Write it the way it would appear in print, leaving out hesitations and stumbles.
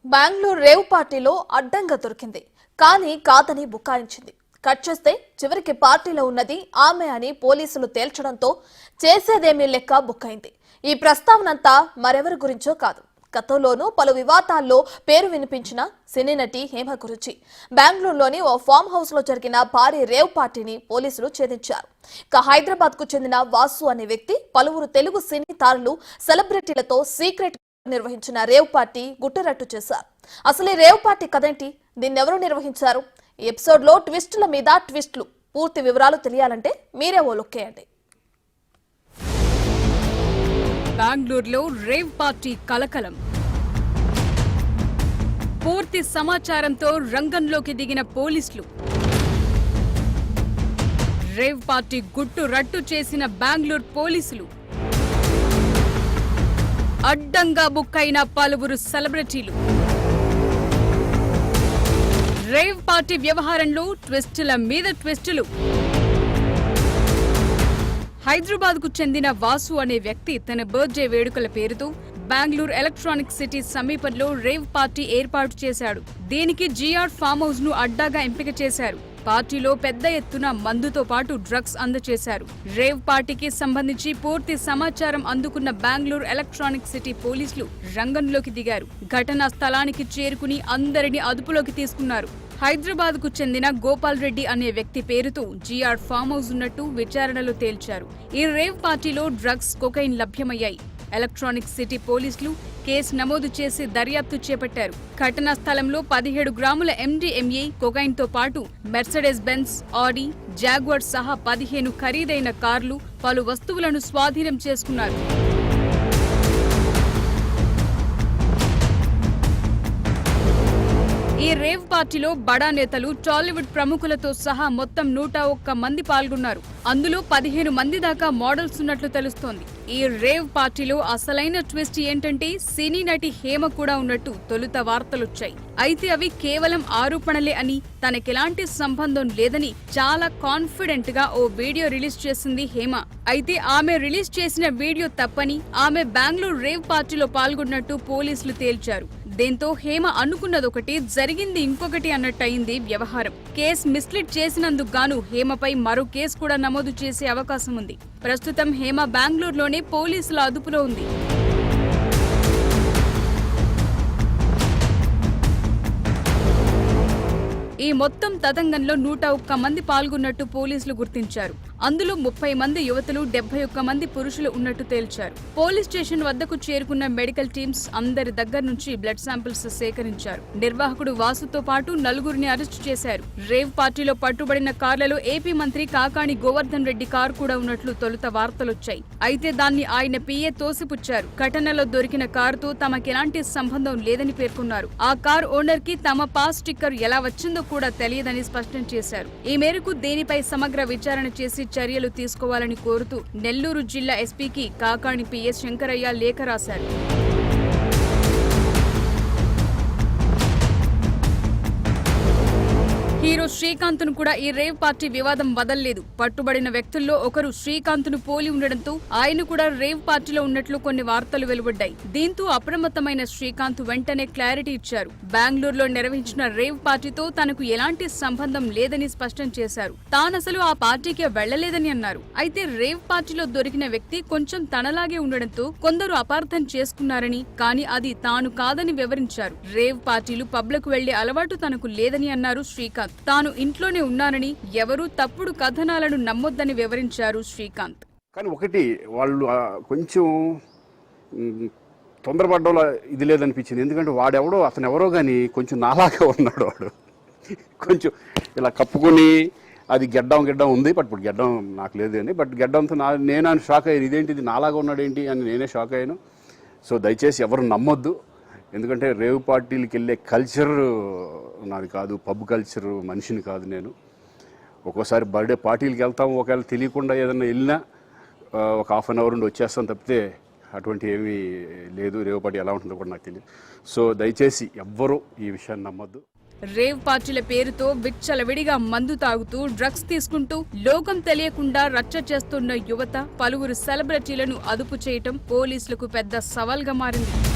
Bengaluru rave పార్టీలో అడ్డంగా దొరికింది. కానీ కాదని బుకాయించింది. కట్ చేస్తే చివరికి పార్టీలో ఉన్నది ఆమె అని పోలీసులు తేల్చడంతో చేసేదేమీ లెక్క బుక్కైంది. ఈ ప్రస్తావనంతా మరెవరి గురించో కాదు. గతంలోనూ పలు వివాదాల్లో పేరు వినిపించిన సినీ నటి హేమ గురించి. బెంగళూరులోని ఓ ఫామ్ హౌస్ లో జరిగిన భారీ రేవ్ పార్టీని పోలీసులు ఛేదించారు. హైదరాబాద్ కు చెందిన వాసు అనే వ్యక్తి పలువురు తెలుగు సినీ తారలు సెలబ్రిటీలతో సీక్రెట్ నిర్వహించిన రేవ్ పార్టీ గుట్టరట్టు చేశారు. అసలు ఈ రేవ్ పార్టీ కదేంటి, దీన్నెవరు నిర్వహించారు? ఈ ఎపిసోడ్ లో ట్విస్టుల మీద ట్విస్టులు. పూర్తి వివరాలు తెలియాలంటే మీరే ఓ లుక్కేయండి. బెంగళూరులో రేవ్ పార్టీ కలకలం. పూర్తి సమాచారంతో రంగంలోకి దిగిన పోలీసులు. రేవ్ పార్టీ గుట్టు రట్టు చేసిన బెంగళూరు పోలీసులు. అడ్డంగా బుక్కైన పలువురు సెలబ్రిటీలు. రేవ్ పార్టీ వ్యవహారంలో ట్విస్టుల మీద ట్విస్టులు. హైదరాబాద్ కు చెందిన వాసు అనే వ్యక్తి తన బర్త్డే వేడుకల పేరుతో బెంగళూరు ఎలక్ట్రానిక్ సిటీ సమీపంలో రేవ్ పార్టీ ఏర్పాటు చేశాడు. దీనికి జిఆర్ ఫామ్ హౌస్ ను అడ్డాగా ఎంపిక చేశారు. పార్టీలో పెద్ద ఎత్తున మందుతో పాటు డ్రగ్స్ అందజేశారు. రేవ్ పార్టీకి సంబంధించి పూర్తి సమాచారం అందుకున్న బెంగళూరు ఎలక్ట్రానిక్ సిటీ పోలీసులు రంగంలోకి దిగారు. ఘటనా స్థలానికి చేరుకుని అందరినీ అదుపులోకి తీసుకున్నారు. హైదరాబాద్ కు చెందిన గోపాల్ రెడ్డి అనే వ్యక్తి పేరుతో జిఆర్ ఫామ్ హౌస్ ఉన్నట్టు విచారణలో తేల్చారు. ఈ రేవ్ పార్టీలో డ్రగ్స్, కొకైన్ లభ్యమయ్యాయి. ఎలక్ట్రానిక్ సిటీ పోలీసులు కేసు నమోదు చేసి దర్యాప్తు చేపట్టారు. ఘటనా స్థలంలో 17 గ్రాముల MDMA, కొకైన్ తో పాటు మెర్సిడెస్ బెంజ్, ఆడి, జాగ్వార్ సహా 15 ఖరీదైన కార్లు, పలు వస్తువులను స్వాధీనం చేసుకున్నారు. ఈ రేవ్ పార్టీలో బడా నేతలు, టాలీవుడ్ ప్రముఖులతో సహా మొత్తం 101 మంది పాల్గొన్నారు. అందులో 15 మంది దాకా మోడల్స్ ఉన్నట్లు తెలుస్తోంది. ఈ రేవ్ పార్టీలో అసలైన ట్విస్ట్ ఏంటంటే సినీ నటి హేమ కూడా ఉన్నట్టు తొలుత వార్తలొచ్చాయి. అయితే అవి కేవలం ఆరోపణలే అని, తనకెలాంటి సంబంధం లేదని చాలా కాన్ఫిడెంట్ గా ఓ వీడియో రిలీజ్ చేసింది హేమ. అయితే ఆమె రిలీజ్ చేసిన వీడియో తప్పని, ఆమె బెంగళూరు రేవ్ పార్టీలో పాల్గొన్నట్టు పోలీసులు తేల్చారు. దీంతో హేమ అనుకున్నదొకటి, జరిగింది ఇంకొకటి అన్నట్టయింది వ్యవహారం. కేసు మిస్లీడ్ చేసినందుకు గాను హేమపై మరో కేసు కూడా నమోదు చేసే అవకాశం ఉంది. ప్రస్తుతం హేమ బెంగళూరులోనే పోలీసుల అదుపులో ఉంది. ఈ మొత్తం తతంగంలో 101 మంది పాల్గొన్నట్టు పోలీసులు గుర్తించారు. అందులో 30 మంది యువతులు, 71 మంది పురుషులు ఉన్నట్టు తేల్చారు. పోలీస్ స్టేషన్ వద్దకు చేరుకున్న మెడికల్ టీమ్స్ అందరి దగ్గర నుంచి బ్లడ్ శాంపిల్స్ సేకరించారు. నిర్వాహకుడు వాసుతో పాటు 4గురిని అరెస్టు చేశారు. రేవ్ పార్టీలో పట్టుబడిన కార్లలో ఏపీ మంత్రి కాకాణి గోవర్ధన్ రెడ్డి కారు కూడా ఉన్నట్లు తొలుత వార్తలొచ్చాయి. అయితే దాన్ని ఆయన పిఏ తోసిపుచ్చారు. ఘటనలో దొరికిన కారుతో తమకెలాంటి సంబంధం లేదని పేర్కొన్నారు. ఆ కారు ఓనర్ కి తమ పాస్ స్టిక్కర్ ఎలా వచ్చిందో కూడా తెలియదని స్పష్టం చేశారు. ఈ మేరకు దీనిపై సమగ్ర విచారణ చేసి చర్యలు తీసుకోవాలని కోరుతూ నెల్లూరు జిల్లా ఎస్పీకి కాకాణి పిఎస్ శంకరయ్య లేఖ రాశారు. హీరో శ్రీకాంత్ ను కూడా ఈ రేవ్ పార్టీ వివాదం వదల్లేదు. పట్టుబడిన వ్యక్తుల్లో ఒకరు శ్రీకాంత్ ను పోలి ఉండడంతో ఆయన కూడా రేవ్ పార్టీలో ఉన్నట్లు కొన్ని వార్తలు వెలువడ్డాయి. దీంతో అప్రమత్తమైన శ్రీకాంత్ వెంటనే క్లారిటీ ఇచ్చారు. బెంగళూరులో నిర్వహించిన రేవ్ పార్టీతో తనకు ఎలాంటి సంబంధం లేదని స్పష్టం చేశారు. తానసలు ఆ పార్టీకి వెళ్లలేదని అన్నారు. అయితే రేవ్ పార్టీలో దొరికిన వ్యక్తి కొంచెం తనలాగే ఉండడంతో కొందరు అపార్థం చేసుకున్నారని, కానీ అది తాను కాదని వివరించారు. రేవ్ పార్టీలు పబ్లకు వెళ్లే అలవాటు తనకు లేదని అన్నారు శ్రీకాంత్. తాను ఇంట్లోనే ఉన్నానని, ఎవరూ తప్పుడు కథనాలను నమ్మొద్దని వివరించారు శ్రీకాంత్. కానీ ఒకటి, వాళ్ళు కొంచెం తొందరపడ్డంలో ఇది లేదనిపించింది. ఎందుకంటే వాడెవడో, అతను ఎవరో కానీ కొంచెం నాలాగే ఉన్నాడు. వాడు కొంచెం ఇలా కప్పుకొని, అది గెడ్డం ఉంది, బట్ ఇప్పుడు గెడ్డం నాకు లేదు అని, బట్ గెడ్డంతో నేను షాక్ అయ్యాను. ఇదేంటిది నాలాగా ఉన్నాడు ఏంటి అని నేనే షాక్ అయ్యాను. సో దయచేసి ఎవరు నమ్మొద్దు. ఎందుకంటే రేవ్ పార్టీలకు వెళ్ళే కల్చర్ నాది కాదు, పబ్ కల్చర్ మనిషిని కాదు నేను. ఒక్కోసారి బర్త్డే పార్టీలకు వెళ్తాము, ఒకవేళ తెలియకుండా ఏదైనా వెళ్ళినా ఒక హాఫ్ అన్ అవర్ నుండి వచ్చేస్తాం తప్పితే అటువంటి ఏమీ లేదు. రేవ్ పార్టీ ఎలా ఉంటుందో కూడా నాకు తెలియదు. సో దయచేసి ఎవ్వరూ ఈ విషయాన్ని నమ్మొద్దు. రేవ్ పార్టీల పేరుతో విచ్చలవిడిగా మందు తాగుతూ డ్రగ్స్ తీసుకుంటూ లోకం తెలియకుండా రచ్చ చేస్తున్న యువత, పలువురు సెలబ్రిటీలను అదుపు చేయటం పోలీసులకు పెద్ద సవాల్గా మారింది.